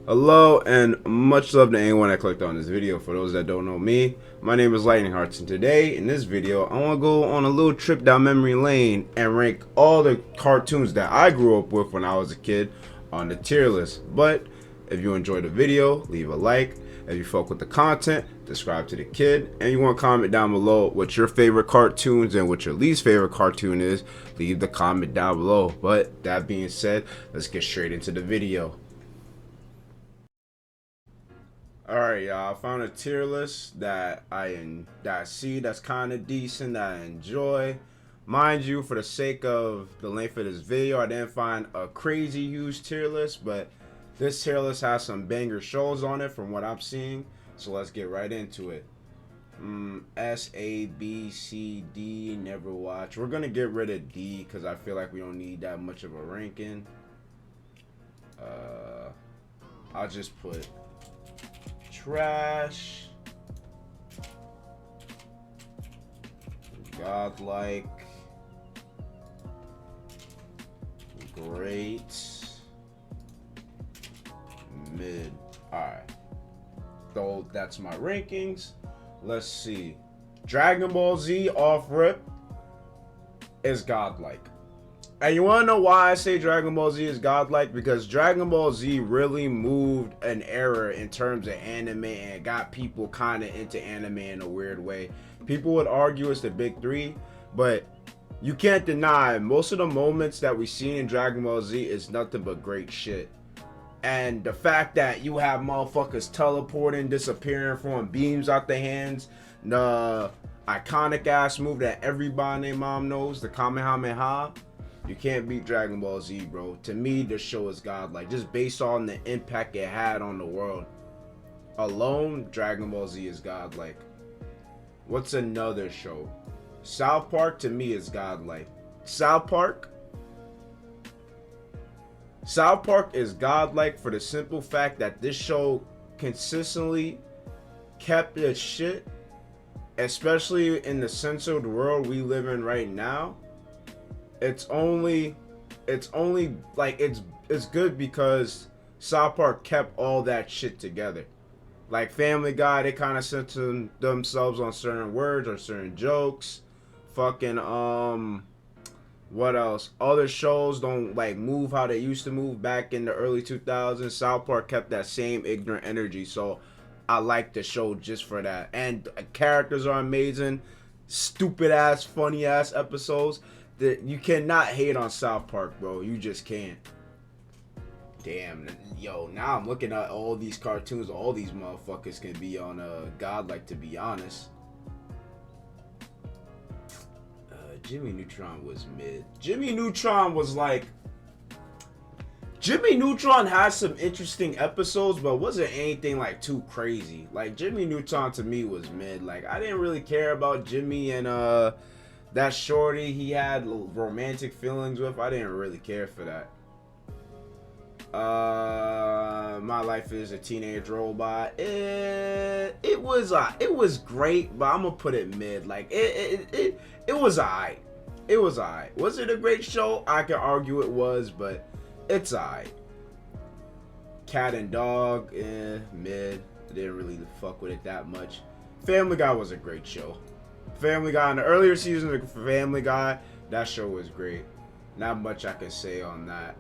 Hello and much love to anyone that clicked on this video. For those that don't know me, my name is Lightning Hearts, and today in this video I want to go on a little trip down memory lane and rank all the cartoons that I grew up with when I was a kid on the tier list. But if you enjoyed the video, leave a like. If you fuck with the content, subscribe to the kid, and you want to comment down below what your favorite cartoons and what your least favorite cartoon is, leave the comment down below. But that being said, let's get straight into the video. All right, y'all. I found a tier list that I see that's kind of decent, that I enjoy. Mind you, for the sake of the length of this video, I didn't find a crazy huge tier list, but this tier list has some banger shows on it from what I'm seeing. So let's get right into it. S, A, B, C, D, never watch. We're gonna get rid of D because I feel like we don't need that much of a ranking. I'll just put trash, godlike, great, mid. Alright, so that's my rankings. Let's see. Dragon Ball Z off rip is godlike. And you want to know why I say Dragon Ball Z is godlike? Because Dragon Ball Z really moved an era in terms of anime and got people kind of into anime in a weird way. People would argue it's the big three, but you can't deny most of the moments that we see in Dragon Ball Z is nothing but great shit. And the fact that you have motherfuckers teleporting, disappearing, throwing beams out their hands, the iconic ass move that everybody and their mom knows, the Kamehameha. You can't beat Dragon Ball Z, bro. To me, this show is godlike, just based on the impact it had on the world. Alone, Dragon Ball Z is godlike. What's another show? South Park, to me, is godlike. South Park is godlike for the simple fact that this show consistently kept its shit, especially in the censored world we live in right now. It's only like it's good because South Park kept all that shit together. Like Family Guy, they kind of censor themselves on certain words or certain jokes. Fucking what else? Other shows don't like move how they used to move back in the early 2000s. South Park kept that same ignorant energy, so I like the show just for that. And characters are amazing. Stupid ass, funny ass episodes. You cannot hate on South Park, bro. You just can't. Damn, yo, now I'm looking at all these cartoons. All these motherfuckers can be on godlike, to be honest. Jimmy Neutron was mid. Jimmy Neutron was like... Jimmy Neutron had some interesting episodes, but wasn't anything like too crazy. Like Jimmy Neutron to me was mid. Like I didn't really care about Jimmy and that shorty he had romantic feelings with. I didn't really care for that. My Life is a Teenage Robot. It was great, but I'm gonna put it mid. Like it was alright. It was alright. Was it a great show? I can argue it was, but it's alright. Cat and Dog, mid. I didn't really fuck with it that much. Family Guy was a great show. Family Guy in the earlier seasons of Family Guy, that show was great. Not much I can say on that.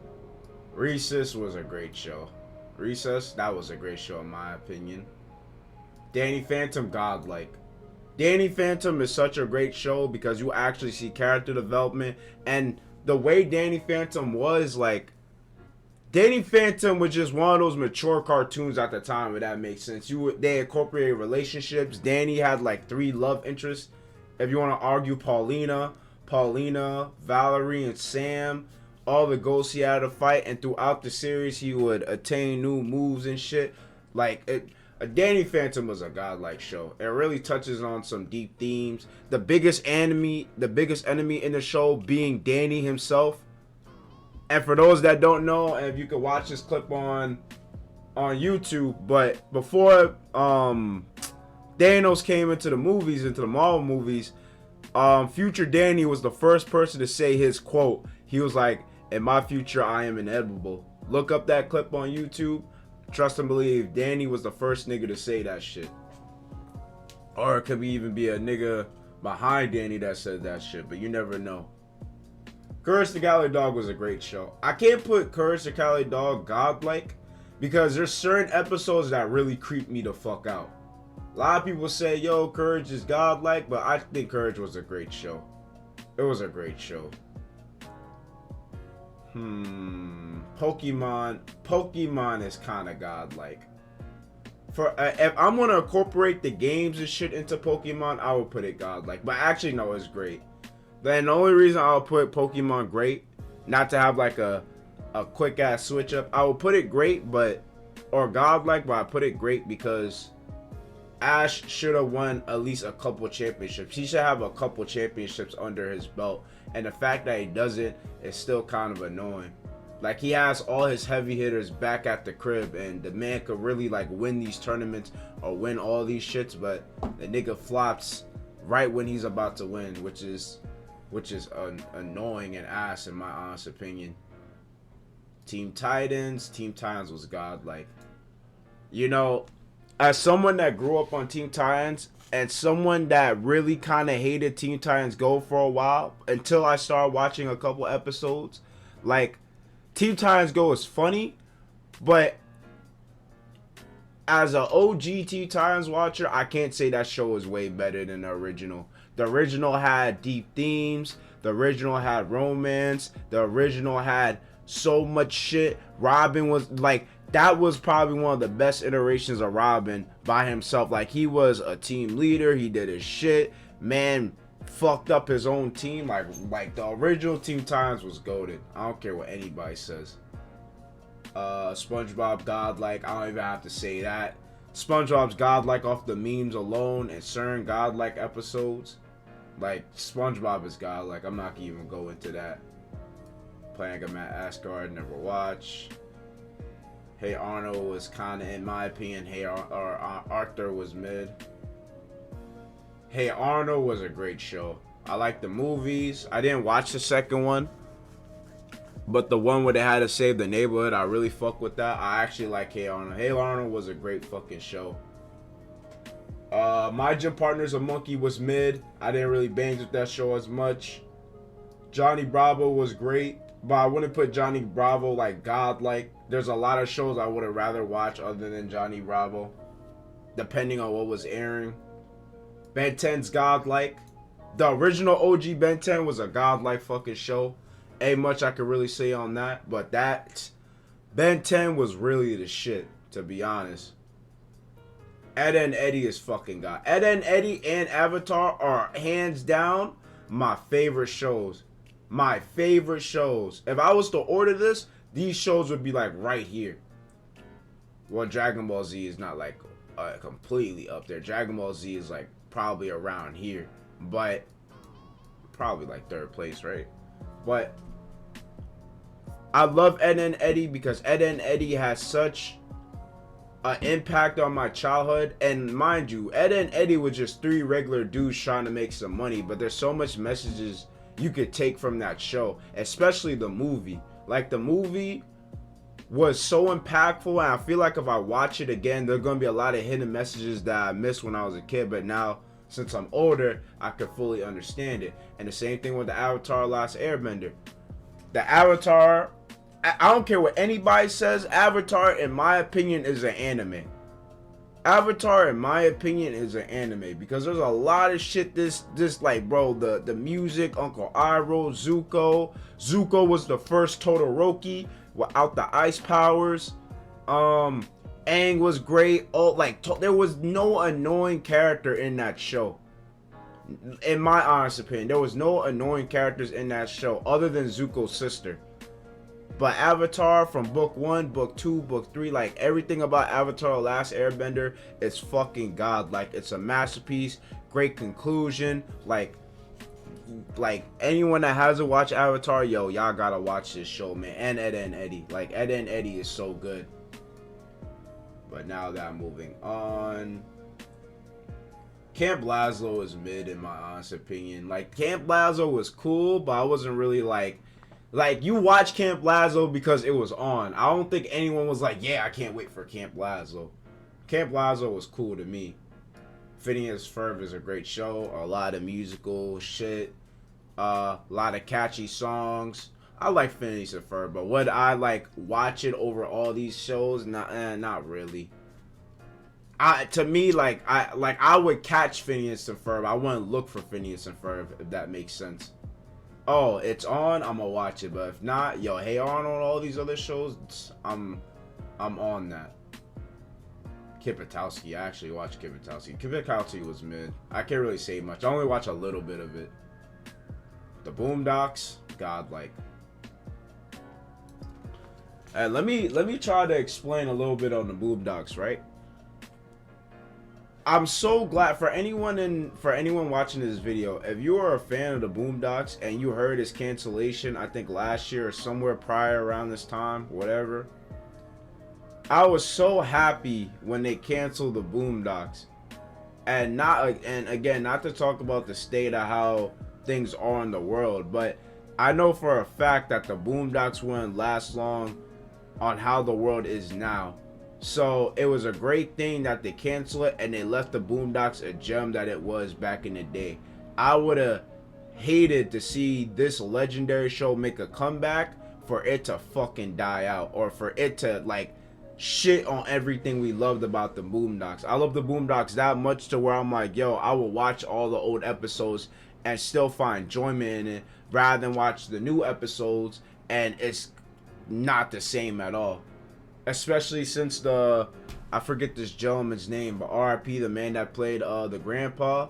Recess was a great show. Recess, that was a great show in my opinion. Danny Phantom, godlike. Danny Phantom is such a great show because you actually see character development, and the way Danny Phantom was, like, Danny Phantom was just one of those mature cartoons at the time, if that makes sense. They incorporated relationships. Danny had like 3 love interests. If you want to argue Paulina, Valerie, and Sam, all the ghosts he had to fight, and throughout the series he would attain new moves and shit. Like Danny Phantom was a godlike show. It really touches on some deep themes. The biggest enemy in the show being Danny himself. And for those that don't know, and if you could watch this clip on YouTube, but before Thanos came into the movies, into the Marvel movies, future Danny was the first person to say his quote. He was like, "In my future, I am inedible." Look up that clip on YouTube. Trust and believe, Danny was the first nigga to say that shit. Or it could even be a nigga behind Danny that said that shit, but you never know. Courage the Cowardly Dog was a great show. I can't put Courage the Cowardly Dog godlike because there's certain episodes that really creep me the fuck out. A lot of people say, yo, Courage is godlike, but I think Courage was a great show. It was a great show. Pokemon is kind of godlike. For if I'm gonna incorporate the games and shit into Pokemon, I would put it godlike. But actually, no, it's great. Then the only reason I'll put Pokemon great, not to have like a quick ass switch up, I will put it great, or godlike, but I put it great because Ash should have won at least a couple championships. He should have a couple championships under his belt, and the fact that he doesn't is still kind of annoying. Like, he has all his heavy hitters back at the crib, and the man could really like win these tournaments or win all these shits, but the nigga flops right when he's about to win, which is annoying and ass in my honest opinion. Team Titans was godlike. You know, as someone that grew up on Team Titans and someone that really kind of hated Team Titans Go for a while until I started watching a couple episodes, like, Team Titans Go is funny, but as an OG Teen Titans watcher, I can't say that show is way better than the original. The original had deep themes. The original had romance. The original had so much shit. Robin was like, that was probably one of the best iterations of Robin by himself. Like, he was a team leader. He did his shit. Man fucked up his own team. Like the original Teen Titans was goated. I don't care what anybody says. SpongeBob godlike. I don't even have to say that. SpongeBob's godlike off the memes alone and certain godlike episodes. Like, SpongeBob is godlike. I'm not gonna even go into that. Playing him at Asgard, never watch. Hey Arnold was kind of, in my opinion, Arthur was mid. Hey Arnold was a great show. I like the movies. I didn't watch the second one, but the one where they had to save the neighborhood, I really fuck with that. I actually like Hey Arnold. Hey Arnold was a great fucking show. My Gym Partner's a Monkey was mid. I didn't really bang with that show as much. Johnny Bravo was great, but I wouldn't put Johnny Bravo like godlike. There's a lot of shows I would have rather watched other than Johnny Bravo, depending on what was airing. Ben 10's godlike. The original OG Ben 10 was a godlike fucking show. Ain't much I could really say on that, but that Ben 10 was really the shit, to be honest. Ed and Eddie is fucking god. Ed and Eddie and Avatar are hands down my favorite shows. My favorite shows. If I was to order this, these shows would be like right here. Well, Dragon Ball Z is not like completely up there. Dragon Ball Z is like probably around here, but probably like third place, right? But I love Ed and Eddie because Ed and Eddie has such an impact on my childhood. And mind you, Ed and Eddie was just three regular dudes trying to make some money, but there's so much messages you could take from that show, especially the movie. Like, the movie was so impactful, and I feel like if I watch it again, there's gonna be a lot of hidden messages that I missed when I was a kid, but now since I'm older, I can fully understand it. And the same thing with the Avatar Last Airbender. The Avatar, I don't care what anybody says, Avatar, in my opinion, is an anime. Avatar, in my opinion, is an anime because there's a lot of shit this like, bro, the music, Uncle Iroh, Zuko. Zuko was the first Todoroki without the ice powers. Aang was great. Oh, like, there was no annoying character in that show. In my honest opinion, there was no annoying characters in that show other than Zuko's sister. But Avatar, from book 1, book 2, book 3, like, everything about Avatar Last Airbender is fucking god. Like, it's a masterpiece, great conclusion. Like anyone that hasn't watched Avatar, yo, y'all gotta watch this show, man. And Ed and Eddie. Like, Ed and Eddie is so good. But now that I'm moving on, Camp Lazlo is mid in my honest opinion. Like, Camp Lazlo was cool, but I wasn't really like Like, you watch Camp Lazlo because it was on. I don't think anyone was like, yeah, I can't wait for Camp Lazlo. Camp Lazlo was cool to me. Phineas Ferb is a great show. A lot of musical shit. A lot of catchy songs. I like Phineas and Ferb, but would I like watch it over all these shows? Not really. To me, I would catch Phineas and Ferb. I wouldn't look for Phineas and Ferb, if that makes sense. Oh, it's on, I'm gonna watch it. But if not, yo, Hey Arnold, all these other shows, I'm on that. Kip Patowski, I actually watched Kip Patowski. Kip Patowski was mid. I can't really say much. I only watch a little bit of it. The Boondocks, godlike. And let me try to explain a little bit on the Boondocks, right? I'm so glad for anyone watching this video, if you are a fan of the Boondocks and you heard his cancellation, I think last year or somewhere prior around this time, whatever. I was so happy when they canceled the Boondocks. And again, not to talk about the state of how things are in the world, but I know for a fact that the Boondocks wouldn't last long on how the world is now. So it was a great thing that they canceled it and they left the Boondocks a gem that it was back in the day. I would have hated to see this legendary show make a comeback for it to fucking die out, or for it to like shit on everything we loved about the Boondocks. I love the Boondocks that much to where I'm like, yo, I will watch all the old episodes and still find enjoyment in it, rather than watch the new episodes and it's not the same at all. Especially since I forget this gentleman's name, but RIP, the man that played the grandpa,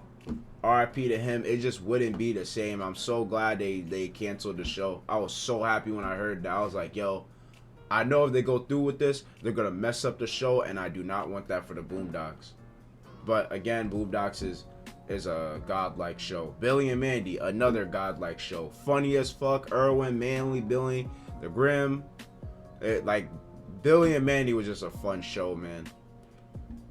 RIP to him, it just wouldn't be the same. I'm so glad they canceled the show. I was so happy when I heard that. I was like, yo, I know if they go through with this, they're gonna mess up the show, and I do not want that for the Boondocks. But again, Boondocks is a godlike show. Billy and Mandy, another godlike show. Funny as fuck. Irwin, Manly, Billy, the Grimm. Billy and Mandy was just a fun show, man.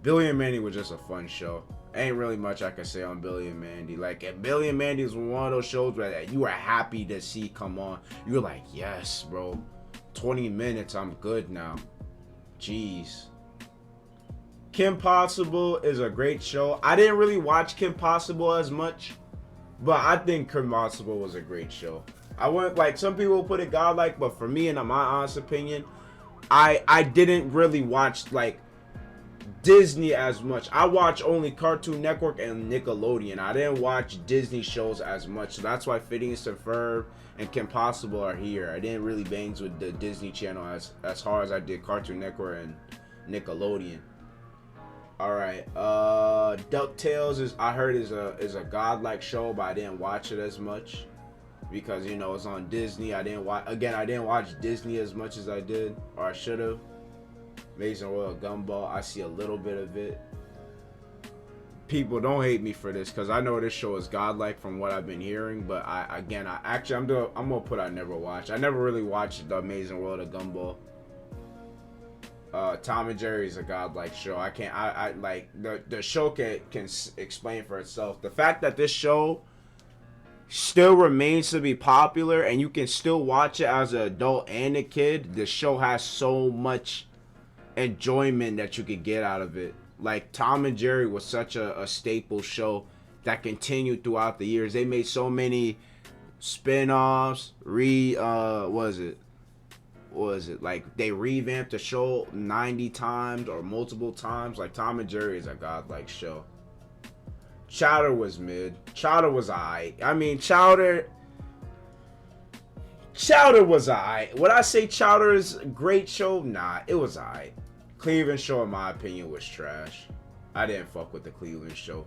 Billy and Mandy was just a fun show. Ain't really much I can say on Billy and Mandy. Like, if Billy and Mandy was one of those shows where you were happy to see come on. You were like, yes, bro. 20 minutes, I'm good now. Jeez. Kim Possible is a great show. I didn't really watch Kim Possible as much, but I think Kim Possible was a great show. I wouldn't, like, some people put it godlike, but for me, and in my honest opinion, I didn't really watch like Disney as much. I watch only Cartoon Network and Nickelodeon. I didn't watch Disney shows as much, so that's why Phineas and Ferb and Kim Possible are here. I didn't really bangs with the Disney Channel as hard as I did Cartoon Network and Nickelodeon. All right, DuckTales I heard is a godlike show, but I didn't watch it as much because, you know, it's on Disney. I didn't watch Disney as much as I did, or I should have. Amazing Royal Gumball, I see a little bit of it. People don't hate me for this because I know this show is godlike from what I've been hearing, but I'm gonna put I never watched. I never really watched the Amazing World of Gumball. Tom and Jerry is a godlike show. I like the show can explain for itself. The fact that this show still remains to be popular and you can still watch it as an adult and a kid, the show has so much enjoyment that you could get out of it. Like, Tom and Jerry was such a staple show that continued throughout the years. They made so many spin-offs, like they revamped the show 90 times or multiple times. Like, Tom and Jerry is a godlike show. Chowder was mid. Chowder was alright. I mean, Chowder was alright. Would I say Chowder is a great show? Nah, it was alright. Cleveland show, in my opinion, was trash. I didn't fuck with the Cleveland show.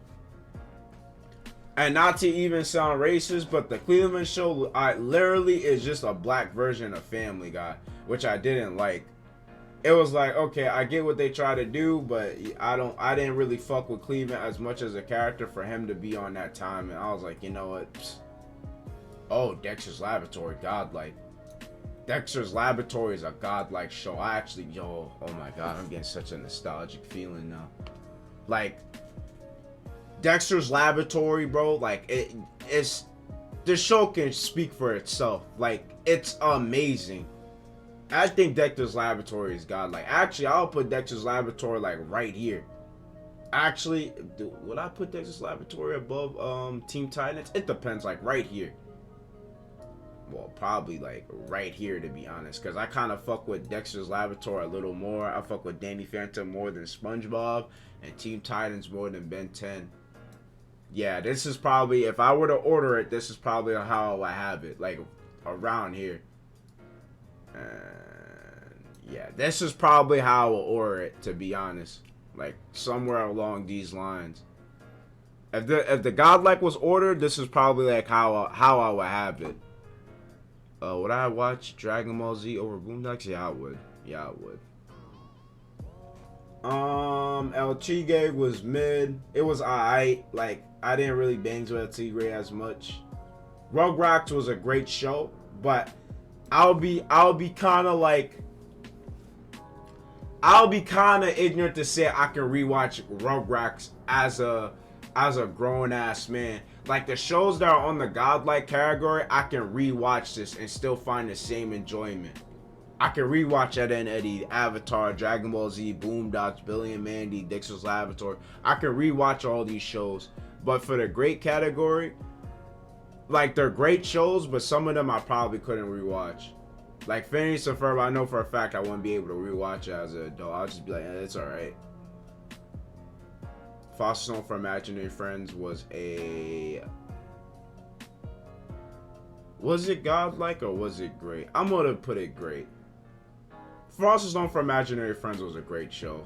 And not to even sound racist, but the Cleveland show, literally is just a black version of Family Guy, which I didn't like. It was like, okay, I get what they try to do, but I didn't really fuck with Cleveland as much as a character for him to be on that time. And I was like, you know what? Psst. Oh, Dexter's Laboratory, godlike. Dexter's Laboratory is a godlike show. Oh my god, I'm getting such a nostalgic feeling now. Like, Dexter's Laboratory, bro, like, it's the show can speak for itself. Like, it's amazing. I think Dexter's Laboratory is godlike. Actually, I'll put Dexter's Laboratory like right here. Actually, would I put Dexter's Laboratory above Teen Titans? It depends, like right here. Well, probably like right here, to be honest, because I kind of fuck with Dexter's Laboratory a little more. I fuck with Danny Phantom more than SpongeBob, and Teen Titans more than Ben 10. Yeah, this is probably, if I were to order it, this is probably how I have it, like around here. Yeah, this is probably how I will order it, to be honest. Like somewhere along these lines. If the godlike was ordered, this is probably like how I would have it. Would I watch Dragon Ball Z over Boondocks? Yeah, I would. Yeah, I would. El Tigre was mid. It was alright. Like, I didn't really bang with El Tigre as much. Rugrats was a great show, but I'll be kind of ignorant to say I can rewatch Rugrats as a grown ass man. Like, the shows that are on the godlike category, I can rewatch this and still find the same enjoyment. I can rewatch Ed and Eddie, Avatar, Dragon Ball Z, Boondocks, Billy and Mandy, Dexter's Laboratory. I can rewatch all these shows. But for the great category, like, they're great shows, but some of them I probably couldn't rewatch. Like, Phineas and Ferb, I know for a fact I wouldn't be able to rewatch it as an adult. I'll just be like, it's alright. Foster Home for Imaginary Friends was a... Was it godlike or was it great? I'm gonna put it great. Foster Home for Imaginary Friends was a great show.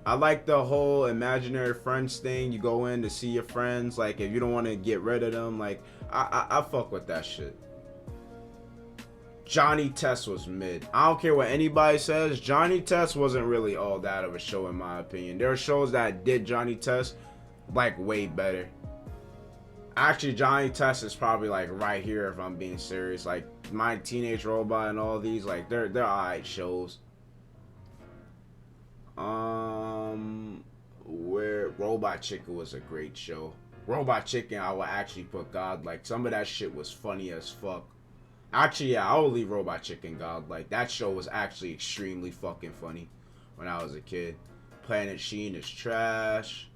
I like the whole imaginary friends thing. You go in to see your friends. Like, if you don't want to get rid of them, like, I fuck with that shit. Johnny Test was mid. I don't care what anybody says. Johnny Test wasn't really all that of a show, in my opinion. There are shows that did Johnny Test like way better. Actually, Johnny Test is probably like right here, if I'm being serious. Like, My Teenage Robot and all these, like, they're alright shows. Where Robot Chicken was a great show. Robot Chicken, I would actually put God. Like, some of that shit was funny as fuck. Actually, yeah, I will leave Robot Chicken God. Like, that show was actually extremely fucking funny when I was a kid. Planet Sheen is trash.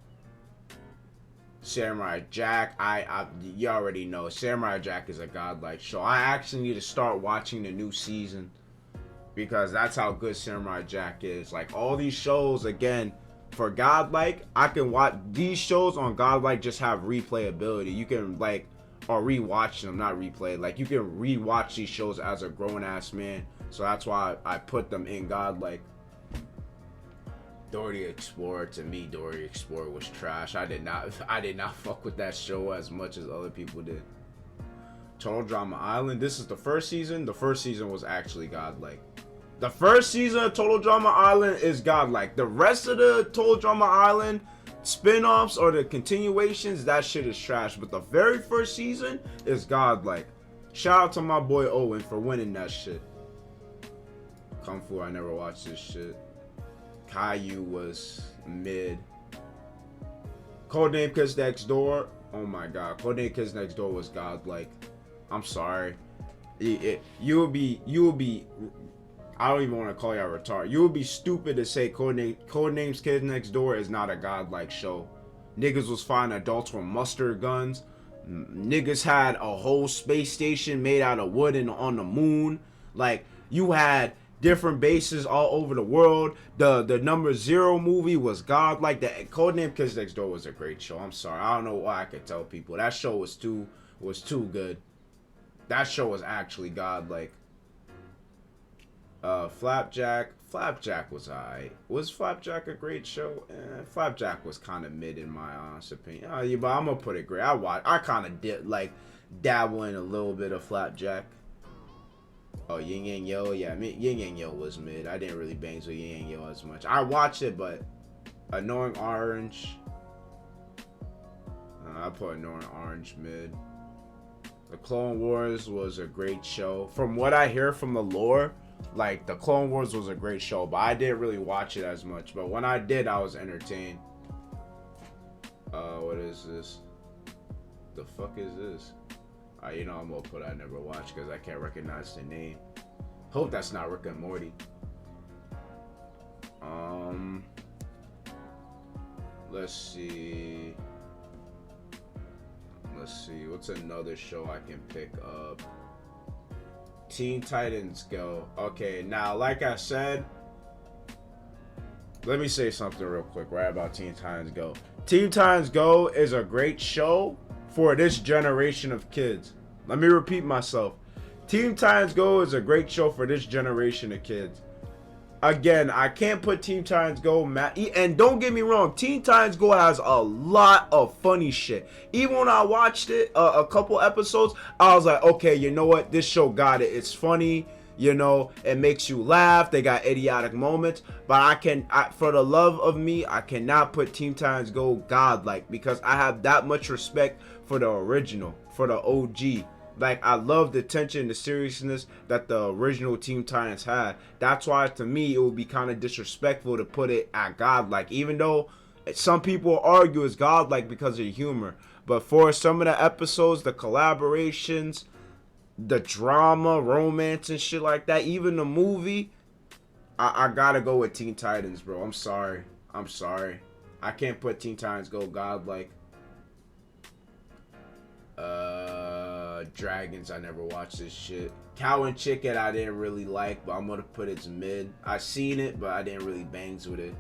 Samurai Jack, you already know. Samurai Jack is a godlike show. I actually need to start watching the new season because that's how good Samurai Jack is. Like, all these shows, again, for godlike, I can watch these shows on godlike. Just have replayability. You can, like, or rewatch them, not replay. Like, you can rewatch these shows as a grown-ass man. So that's why I put them in godlike. Dora the Explorer, to me, Dora the Explorer was trash. I did not fuck with that show as much as other people did. Total Drama Island, this is the first season. The first season was actually godlike. The first season of Total Drama Island is godlike. The rest of the Total Drama Island spin-offs or the continuations, that shit is trash. But the very first season is godlike. Shout out to my boy Owen for winning that shit. Kung Fu, I never watched this shit. Caillou was mid. Codename Kids Next Door, oh my god, Codename Kids Next Door was godlike. I'm sorry. You would be I don't even want to call y'all retarded. You would be stupid to say Codenames Kids Next Door is not a godlike show. Niggas was fighting adults with mustard guns. Niggas had a whole space station made out of wood and on the moon. Like, you had different bases all over the world. The number 0 movie was godlike. The Codename Kids Next Door was a great show. I'm sorry. I don't know why I could tell people. That show was too good. That show was actually godlike. Flapjack was alright. Was Flapjack a great show? Flapjack was kind of mid in my honest opinion. Yeah, but I'm gonna put it great. I kind of did like dabble in a little bit of Flapjack. Oh, Yin Yang Yo, yeah, Yin Yang Yo was mid. I didn't really bang with Yin Yang Yo as much. I watched it, but Annoying Orange, I put Annoying Orange mid. The Clone Wars was a great show. From what I hear from the lore, like, the Clone Wars was a great show, but I didn't really watch it as much. But when I did, I was entertained. What is this? The fuck is this? You know I'm gonna put I never watched because I can't recognize the name. Hope that's not Rick and Morty. Let's see. What's another show I can pick up? Teen Titans Go. Okay, now like I said, let me say something real quick right about Teen Titans Go. Teen Titans Go is a great show for this generation of kids. Let me repeat myself. Teen Titans Go is a great show for this generation of kids. Again, I can't put Teen Titans Go, and don't get me wrong, Teen Titans Go has a lot of funny shit. Even when I watched it, a couple episodes, I was like, okay, you know what? This show got it. It's funny, you know, it makes you laugh. They got idiotic moments, but for the love of me, I cannot put Teen Titans Go godlike because I have that much respect for the original, for the OG. Like, I love the tension, the seriousness that the original Teen Titans had. That's why, to me, it would be kind of disrespectful to put it at godlike. Even though some people argue it's godlike because of the humor. But for some of the episodes, the collaborations, the drama, romance, and shit like that, even the movie, I gotta go with Teen Titans, bro. I'm sorry. I can't put Teen Titans Go godlike. Dragons, I never watched this shit. Cow and Chicken, I didn't really like, but I'm gonna put it's mid. I seen it, but I didn't really bangs with it.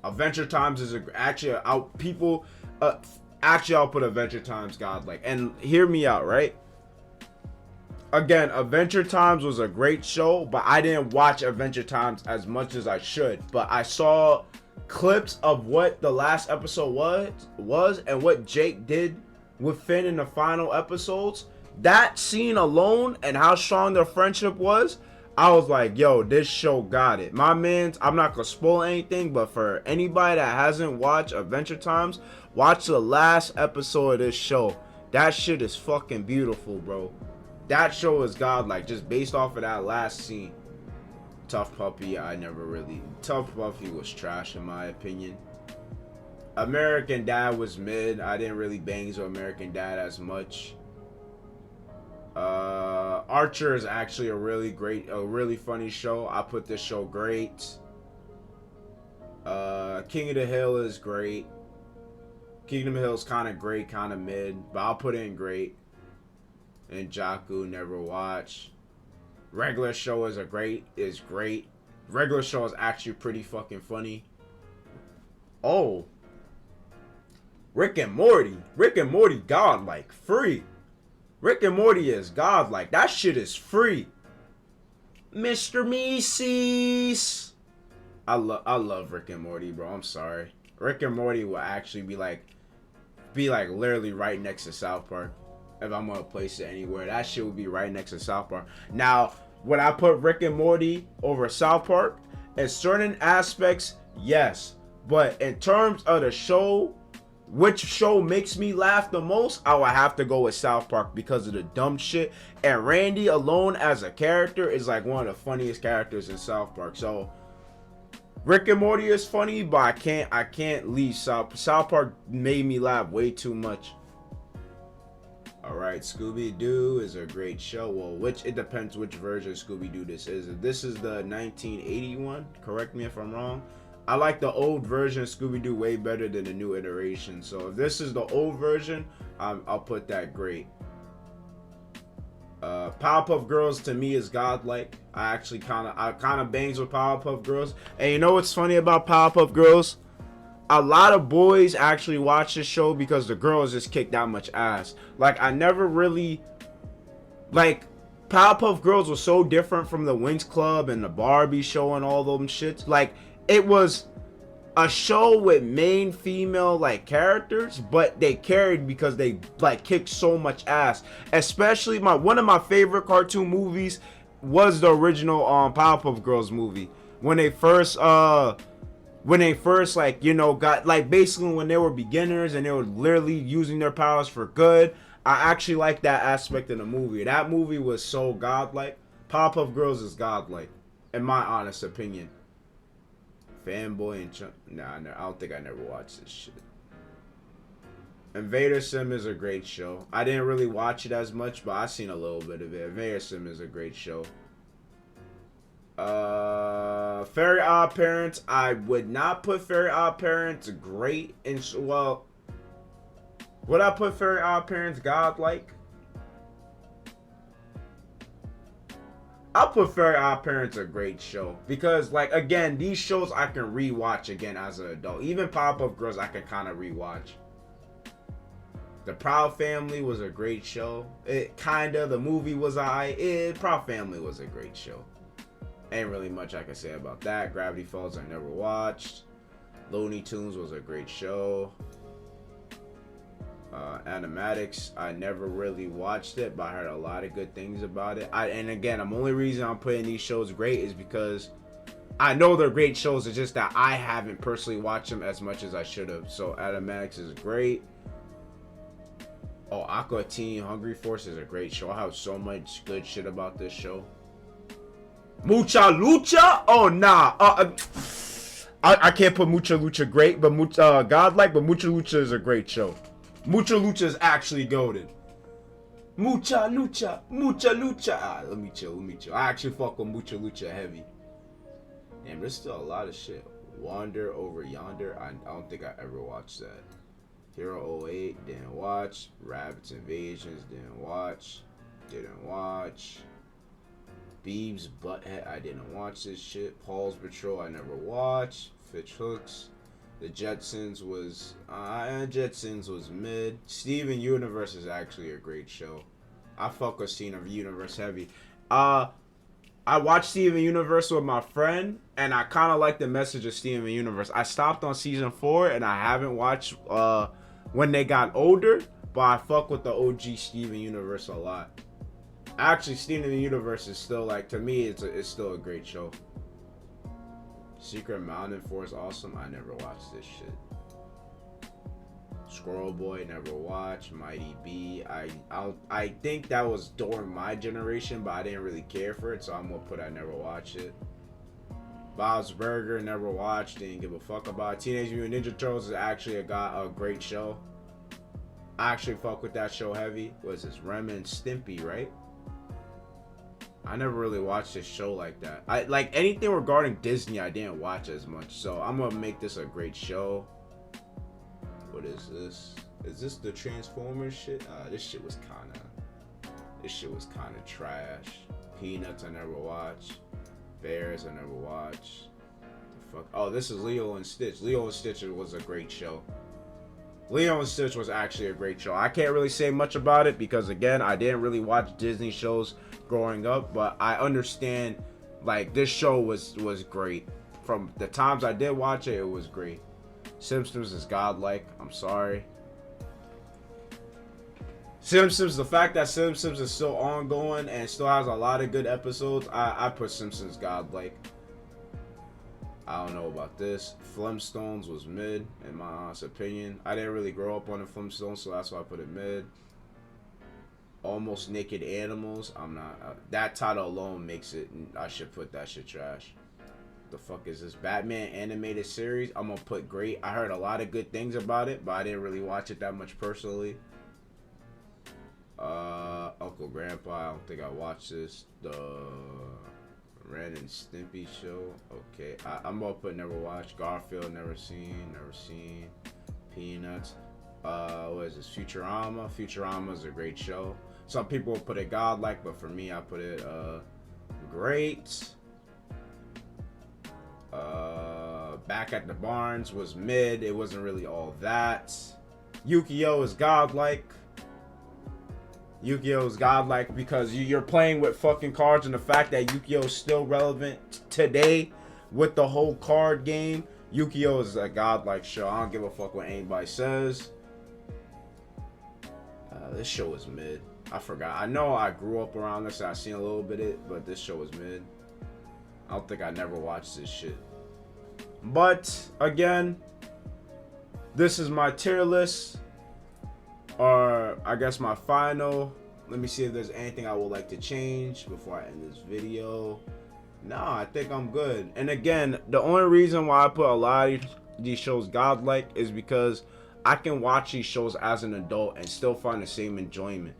Adventure Times is I'll put Adventure Times godlike. And hear me out, right? Again, Adventure Times was a great show, but I didn't watch Adventure Times as much as I should. But I saw clips of what the last episode was and what Jake did with Finn in the final episodes. That scene alone and how strong their friendship was, I was like, yo, this show got it. My mans, I'm not gonna spoil anything, but for anybody that hasn't watched Adventure Times, watch the last episode of this show. That shit is fucking beautiful, bro. That show is godlike, just based off of that last scene. Tough Puppy, Tough Puppy was trash in my opinion. American Dad was mid. I didn't really bangs with American Dad as much. Archer is actually a really funny show. I put this show great. King of the Hill is great. Kingdom Hill is kind of great, kind of mid, but I'll put it in great. And Jakku, never watched. Regular Show is great. Regular Show is actually pretty fucking funny. Oh. Rick and Morty godlike, free. Rick and Morty is godlike. That shit is free. Mr. Meeseeks. I love Rick and Morty, bro. I'm sorry. Rick and Morty will actually be like literally right next to South Park. If I'm gonna place it anywhere, that shit would be right next to South Park. Now, would I put Rick and Morty over South Park? In certain aspects, yes. But in terms of the show, which show makes me laugh the most, I would have to go with South Park because of the dumb shit. And Randy alone as a character is like one of the funniest characters in South Park. So Rick and Morty is funny, but I can't leave South Park made me laugh way too much. Alright, Scooby-Doo is a great show. Well, it depends which version of Scooby-Doo this is. If this is the 1981, correct me if I'm wrong. I like the old version of Scooby-Doo way better than the new iteration. So if this is the old version, I'll put that great. Powerpuff Girls to me is godlike. I kind of bangs with Powerpuff Girls. And you know what's funny about Powerpuff Girls? A lot of boys actually watch this show because the girls just kick that much ass. Like, I never really Powerpuff Girls was so different from the Winx Club and the Barbie show and all them shits. Like, it was a show with main female characters, but they carried because they kicked so much ass. Especially one of my favorite cartoon movies was the original Powerpuff Girls movie. When they first got basically when they were beginners and they were literally using their powers for good. I actually like that aspect of the movie. That movie was so godlike. Powerpuff Girls is godlike, in my honest opinion. Fanboy and Chunk. Nah, I don't think I never watched this shit. Invader Sim is a great show. I didn't really watch it as much, but I seen a little bit of it. Invader Sim is a great show. Fairy Odd Parents. I would not put Fairy Odd Parents great in. Well, would I put Fairy Odd Parents godlike? I'll put Fairy Odd Parents a great show because, like, again, these shows I can rewatch again as an adult. Even Pop-Up Girls I can kind of rewatch. The Proud Family was a great show. The movie was Proud Family was a great show. Ain't really much I can say about that. Gravity Falls I never watched. Looney Tunes was a great show. Animatics, I never really watched it, but I heard a lot of good things about it. And again, the only reason I'm putting these shows great is because I know they're great shows. It's just that I haven't personally watched them as much as I should have. So Animatics is great. Oh, Aqua Teen Hungry Force is a great show. I have so much good shit about this show. Mucha Lucha? Oh, nah. I can't put Mucha Lucha great, but godlike, but Mucha Lucha is a great show. Mucha Lucha is actually goated. Mucha Lucha, Mucha Lucha. Let me chill. I actually fuck with Mucha Lucha heavy. Damn, there's still a lot of shit. Wander Over Yonder. I don't think I ever watched that. Hero 08, didn't watch. Rabbids Invasions, didn't watch. Beebs Butthead, I didn't watch this shit. Paul's Patrol, I never watched. Fitch Hooks. The Jetsons was mid. Steven Universe is actually a great show. I fuck with Steven Universe heavy. I watched Steven Universe with my friend, and I kind of like the message of Steven Universe. I stopped on season 4, and I haven't watched when they got older, but I fuck with the OG Steven Universe a lot. Actually, Steven Universe is still, like, to me, it's still a great show. Secret Mountain Force, awesome. I never watched this shit. Squirrel Boy, never watched. Mighty B, I think that was during my generation, but I didn't really care for it, so I'm gonna put I never watched it. Bob's Burger, never watched, didn't give a fuck about it. Teenage Mutant Ninja Turtles is actually a great show. I actually fuck with that show heavy. What is this? Rem and Stimpy, right? I never really watched this show like that. I like anything regarding Disney I didn't watch as much. So I'm gonna make this a great show. What is this? Is this the Transformers shit? This shit was kinda trash. Peanuts I never watched. Bears I never watched. The fuck? Oh, this is Lilo and Stitch. Lilo and Stitch was a great show. Lilo and Stitch was actually a great show. I can't really say much about it because, again, I didn't really watch Disney shows growing up, but I understand, like, this show was great. From the times I did watch it, it was great. Simpsons is godlike. I'm sorry. Simpsons, the fact that Simpsons is still ongoing and still has a lot of good episodes, I put Simpsons godlike. I don't know about this. Flintstones was mid, in my honest opinion. I didn't really grow up on the Flintstones, so that's why I put it mid. Almost Naked Animals. I'm not. That title alone makes it. I should put that shit trash. The fuck is this? Batman animated series. I'm gonna put great. I heard a lot of good things about it, but I didn't really watch it that much personally. Uncle Grandpa. I don't think I watched this. The Ren and Stimpy show. Okay, I'm gonna put never watched. Garfield, never seen. Peanuts. What is this? Futurama. Futurama is a great show. Some people will put it godlike, but for me, I put it great. Back at the Barns was mid. It wasn't really all that. Yu-Gi-Oh is godlike. Yu-Gi-Oh is godlike because you're playing with fucking cards, and the fact that Yu-Gi-Oh is still relevant today with the whole card game. Yu-Gi-Oh is a godlike show. I don't give a fuck what anybody says. This show is mid. I forgot. I know I grew up around this and I seen a little bit of it, but this show was mid. I don't think I never watched this shit. But again, this is my tier list. Or I guess my final. Let me see if there's anything I would like to change before I end this video. Nah, I think I'm good. And again, the only reason why I put a lot of these shows godlike is because I can watch these shows as an adult and still find the same enjoyment.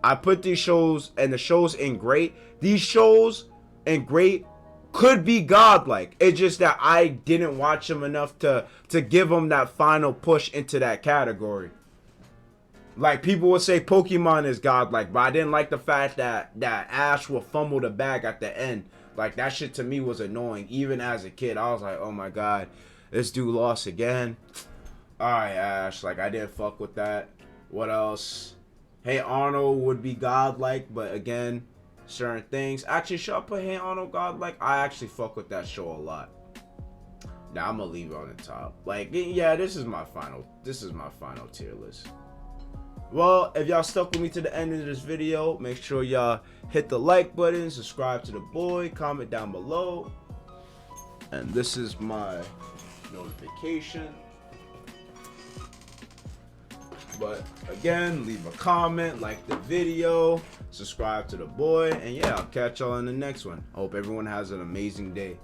I put these shows and the shows in great. These shows in great could be godlike. It's just that I didn't watch them enough to give them that final push into that category. Like, people would say Pokemon is godlike, but I didn't like the fact that Ash will fumble the bag at the end. Like, that shit to me was annoying. Even as a kid, I was like, oh my god, this dude lost again. Alright, Ash. Like, I didn't fuck with that. What else? Hey Arnold would be godlike, but again, certain things. Actually, should I put Hey Arnold godlike? I actually fuck with that show a lot. Now I'm gonna leave it on the top. Like, yeah, this is my final tier list. Well, if y'all stuck with me to the end of this video, make sure y'all hit the like button, subscribe to the boy, comment down below. And this is my notification. But again, leave a comment, like the video, subscribe to the boy, and yeah, I'll catch y'all in the next one. I hope everyone has an amazing day.